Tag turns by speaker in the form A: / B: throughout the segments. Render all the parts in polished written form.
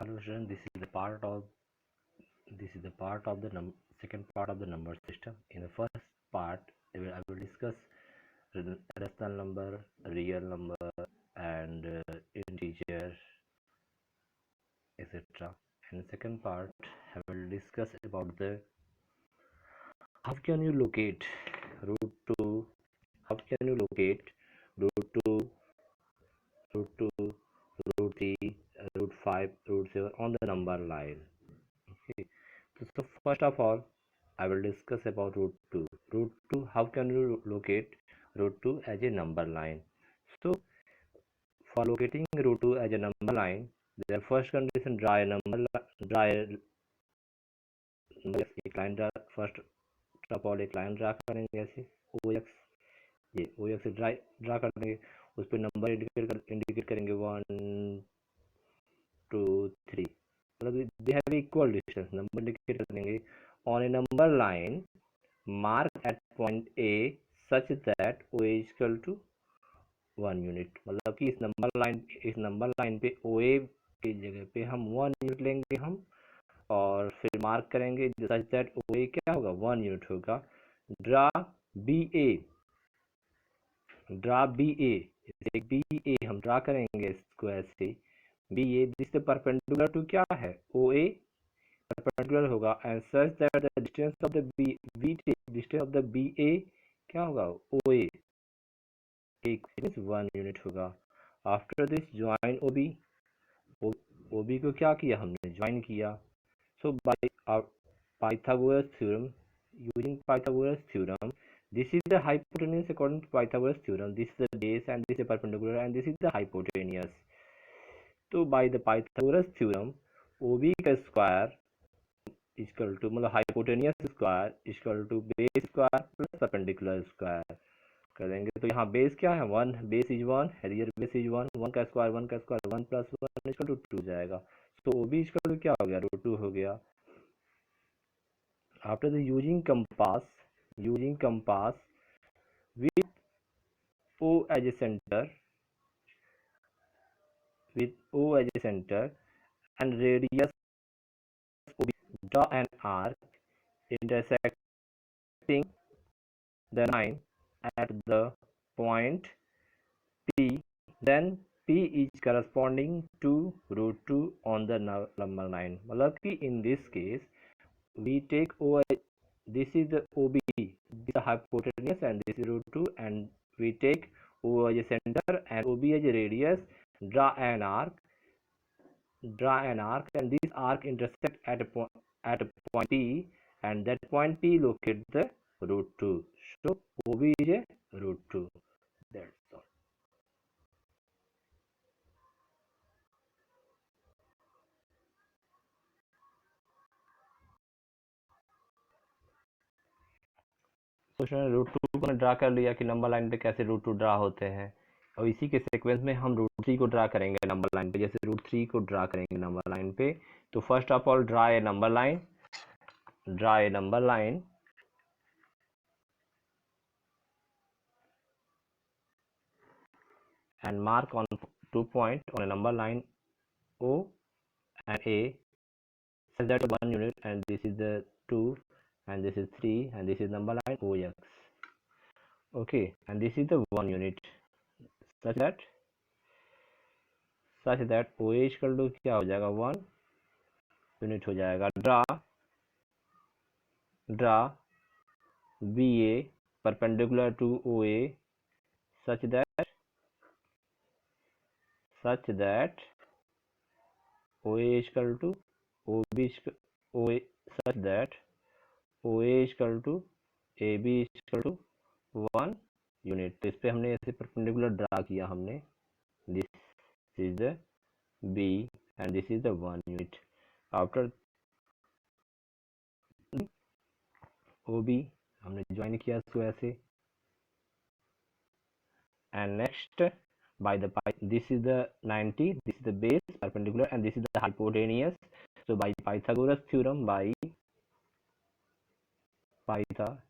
A: Hello students, this is the second part of the number system. In the first part, I will discuss rational number, real number, and integer, etc. In the second part, I will discuss about the how can you locate root 2, how can you locate root 2, root 2, root 3, root 5, root 7 on the number line. Okay. So first of all, I will discuss about root 2. Root 2, how can you locate root 2 as a number line? So for locating root 2 as a number line, their first condition, draw a एक line draw, first of all एक line draw करेंगे ऐसे ओ x, ये ओ x draw कर देंगे, उस पर number indicate करेंगे 1 2 3, मतलब they have equal distance, number indicate कर देंगे on A number line mark at point A such that O is equal to 1 unit, मतलब कि इस नंबर लाइन पे OA की जगह पे हम 1 यूनिट लेंगे हम, और फिर मार्क करेंगे सच दैट OA क्या होगा 1 यूनिट होगा। ड्रा BA हम ड्रा करेंगे इसको ऐसे BA, जिससे परपेंडिकुलर टू क्या है OA, परपेंडिकुलर होगा, and such that the distance of the BA क्या होगा OA, एक 1 यूनिट होगा। आफ्टर दिस ज्वाइन OB को क्या किया हमने, ज्वाइन किया। सो bye Pythagoras theorem, using Pythagoras theorem, this is the hypotenuse according to Pythagoras theorem, this is the base and this is the perpendicular and this is the hypotenuse. तो by the Pythagoras theorem, OB का square equal to, मतलब hypotenuse square equal to base square plus perpendicular square कर देंगे। तो यहाँ base क्या है 1, base is 1, here base is 1, 1 का स्क्वायर 1 प्लस 1 इक्वल टू 2 जाएगा। तो OB इक्वल टू क्या हो गया, रूट 2 हो गया। After the using compass with O as a center, and radius OB, draw an arc intersecting the line at the point P, then P is corresponding to root 2 on the number line, मतलब कि in this case we take O, this is the OB, this is the hypotenuse and this is root 2, and we take O as a center and OB as a radius, draw an arc, and this arc intersect at a point P, and that point P locate the root 2. So OB is a root 2. That's all. तो root 2 को draw कर लिया कि number line पे कैसे root 2 draw होते हैं, और इसी के सीक्वेंस में हम रूट 3 को ड्रा करेंगे नंबर लाइन पे, जैसे रूट 3 को ड्रा करेंगे नंबर लाइन पे। तो first of all draw a number line and mark on 2 point on a number line O and A such that 1 unit, and this is the 2 and this is 3 and this is number line OX. Okay, and this is the 1 unit such that OA equal to क्या हो जाएगा 1 unit हो जाएगा। Draw BA perpendicular to OA such that OA equal to OB OA, such that OA equal to AB equal to 1 unit. तो इस पे हमने ऐसे परपेंडिकुलर ड्रा किया हमने, this is the B and this is the 1 unit। After OB हमने join किया इसको ऐसे, and next by the this is the 90, this is the base perpendicular and this is the hypotenuse. So by Pythagoras theorem, by Pythagoras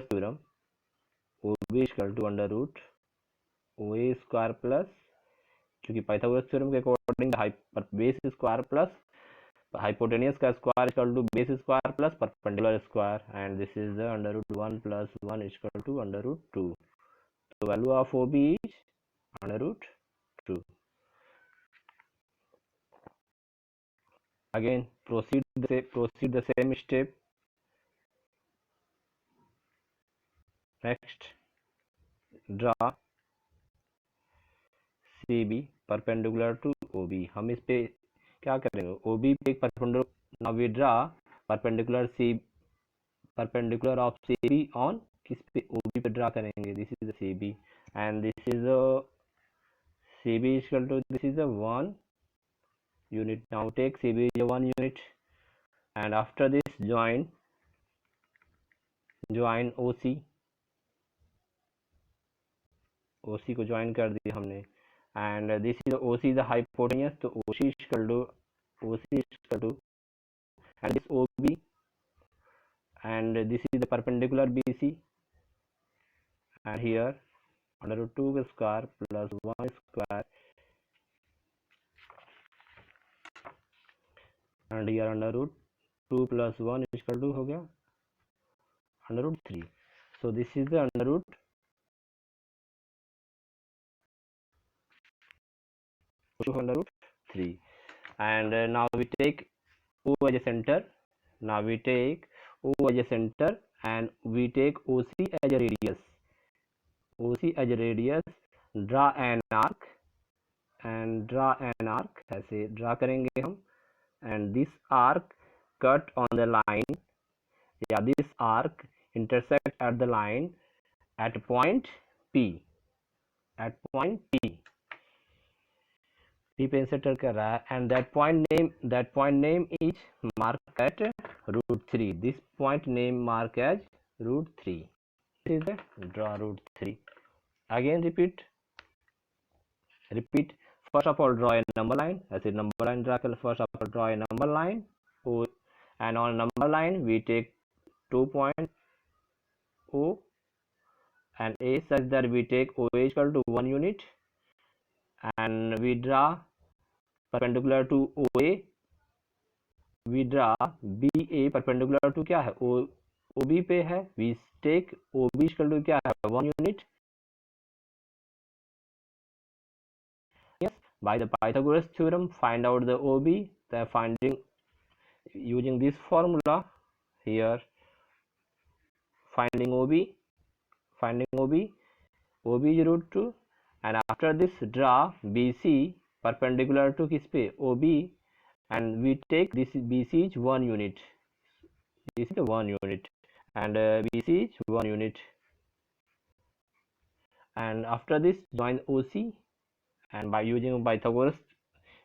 A: theorem O B equal to under root O A square plus, क्योंकि Pythagoras theorem के according base square plus hypotenuse का square equal to base square plus perpendicular square, and this is the under root 1 प्लस 1 equal to under root 2. तो value of O B is under root 2. Again proceed the same step. Next, draw CB perpendicular to OB. हम इस पे क्या करेंगे, OB पे एक perpendicular, now we draw perpendicular of CB on किस पे, OB पे ड्रा करेंगे. This is the CB and this is a CB is equal to, this is a 1 unit. Now take CB is a 1 unit and after this join OC को join कर दिया हमने, and this is OC the hypotenuse, तो OC equal to and this OB and this is the perpendicular BC and here under root 2 का square plus 1 square and here under root 2 plus 1 equal to हो गया under root 3. So this is the under root under root 3, and now we take O as a center. Now we take O as a center and we take OC as a radius. OC as a radius. Draw an arc ऐसे draw करेंगे हम, and this arc cut on the line, या this arc intersect at the line at point P. P पे inserter कर रहा है, and that point name is marked at root 3. This point name marked as root 3. This is the draw root 3. Again repeat. First of all draw a number line. ऐसे number line draw कर. First of all draw a number line, and on number line we take 2 point O and A such that we take OA equal to 1 unit, and we draw perpendicular to OA, we draw BA perpendicular to क्या है, OB पे है, we take OB equal to क्या है, 1 unit. Yes, by the Pythagoras theorem find out the OB. The finding using this formula here, finding OB is root 2, and after this draw BC perpendicular to किस पे, OB, and we take this BC is 1 unit. This is 1 unit and BC is 1 unit, and after this join OC, and by using Pythagoras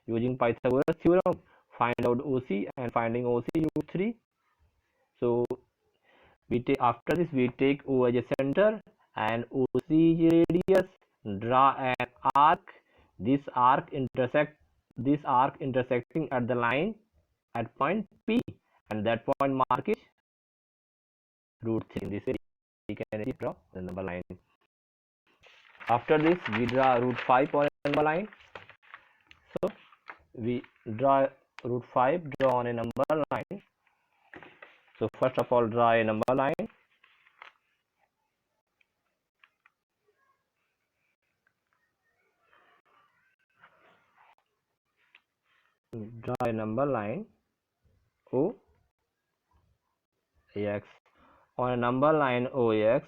A: theorem find out OC, and finding OC root 3. So we take, after this we take O as a center and OC is radius. Draw an arc. This arc intersecting at the line at point P, and that point mark is root 3. In this way we can draw the number line. After this we draw root 5 on a number line. So we draw root 5, draw on a number line. So first of all draw a number line. Draw a number line OX. On a number line OX,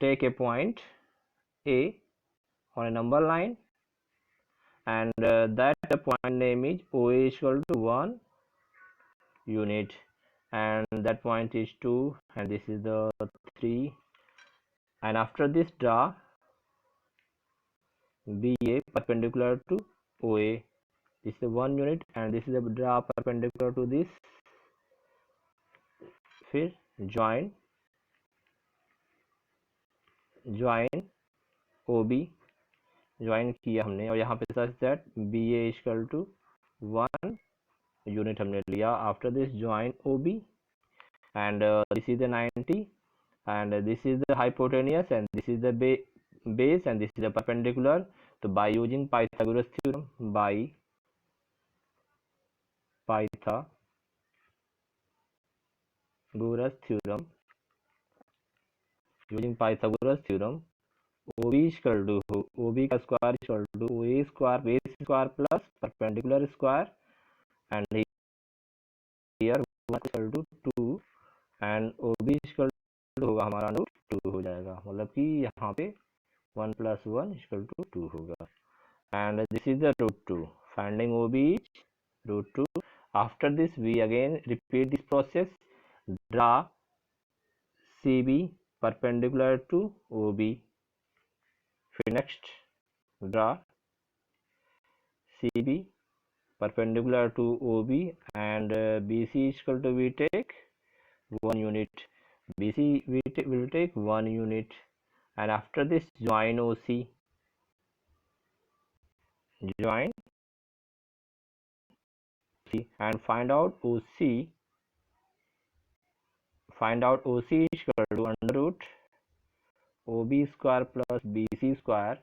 A: take a point A on a number line, and that point name is OA equal to 1 unit, and that point is 2, and this is the 3, and after this draw BA perpendicular to OA. This is 1 unit, and this is the draw perpendicular to this. फिर join OB, join किया हमने, और यहाँ पे such that BA equal to 1 unit हमने लिया. After this join OB, and this is the 90, and this is the hypotenuse, and this is the base, and this is the perpendicular. So by using Pythagoras theorem, using Pythagoras theorem, OB equal to OB का square equal to OA square base square plus perpendicular square, and here 1 equal to 2, and OB equal to होगा हमारा root 2 हो जाएगा, मतलब कि यहाँ पे 1 + 1 equal to 2 होगा, and this is the root 2. Finding OB is root 2. After this we again repeat this process. Draw CB perpendicular to OB. Next, draw CB perpendicular to OB, and BC is equal to, we take 1 unit. BC will take 1 unit, and after this join OC. Join C and find out OC. Find out OC is equal to under root OB square plus BC square,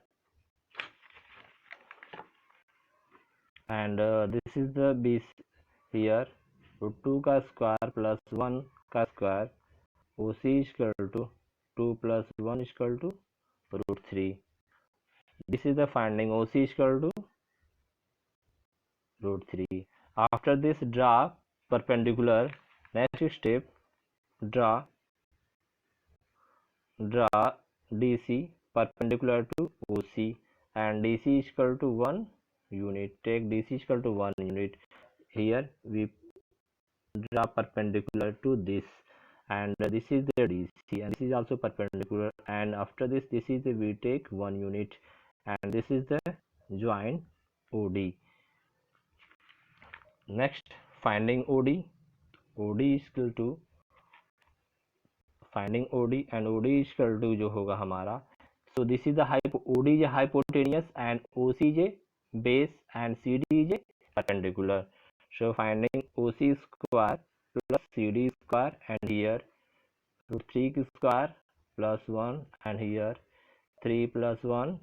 A: and this is the BC here, root 2 का square plus 1 का square. OC is equal to 2 plus 1 is equal to root 3. This is the finding. OC is equal to root 3. After this, draw perpendicular. Next step, draw DC perpendicular to OC, and DC is equal to 1 unit. Take DC is equal to 1 unit. Here we draw perpendicular to this, and this is the DC, and this is also perpendicular, and after this is the, we take 1 unit, and this is the join OD. Next, finding OD. OD is equal to finding OD, and OD is equal to जो होगा हमारा, so this is the OD is a hypotenuse, and OC is a base, and CD is a perpendicular. So finding OC square plus CD square, and here root 3 square plus 1, and here 3 plus 1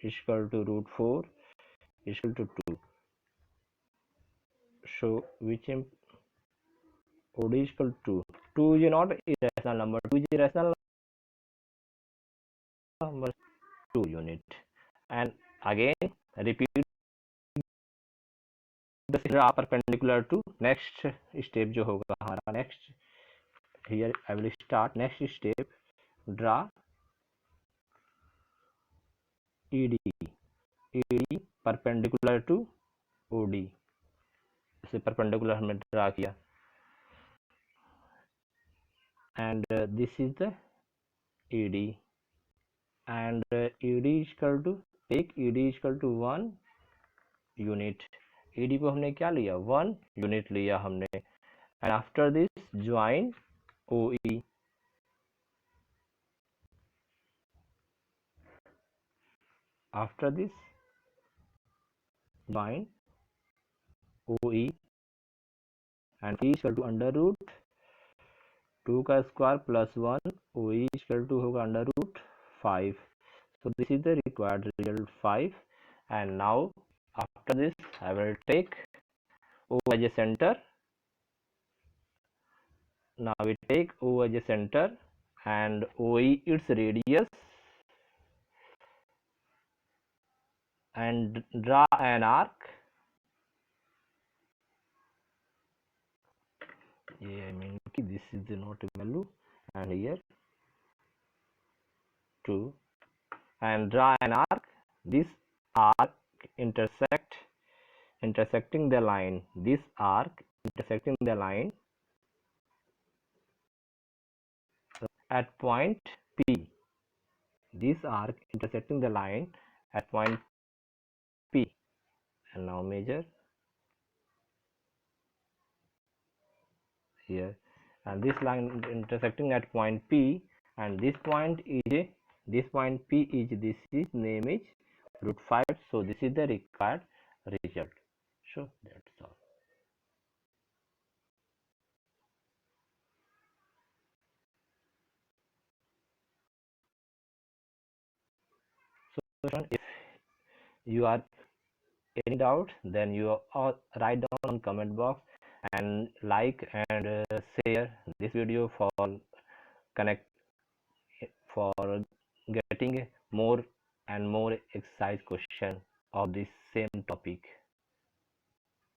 A: is equal to root 4 is equal to 2. So which OD is equal to 2 is not irrational number, 2 is irrational number, 2 unit, and again repeat the draw perpendicular to. Next step जो होगा हमारा, next here I will start. Next step, draw ED perpendicular to OD. इसे perpendicular हमने draw किया, and this is the ED, and ED is equal to, take ED is equal to 1 unit. ED को हमने क्या लिया, 1 unit लिया हमने, and after this join OE. After this join OE, and E is equal to under root 2 का square plus 1, OE is equal to होगा under root 5. So this is the required result, 5. And now after this I will take O as a center. Now we take O as a center, and OE its radius, and draw an arc. Yeah, I mean this is the not value, and here 2, and draw an arc. This arc intersecting the line. This arc intersecting the line at point P. This arc intersecting the line at point P, and now measure here, and this line intersecting at point P, and this point is this point P is, this is name is root 5. So this is the required result. So that's all. question. If you are any doubt, then you all write down on comment box and like and share this video for connect for getting more and more exercise question of this same topic.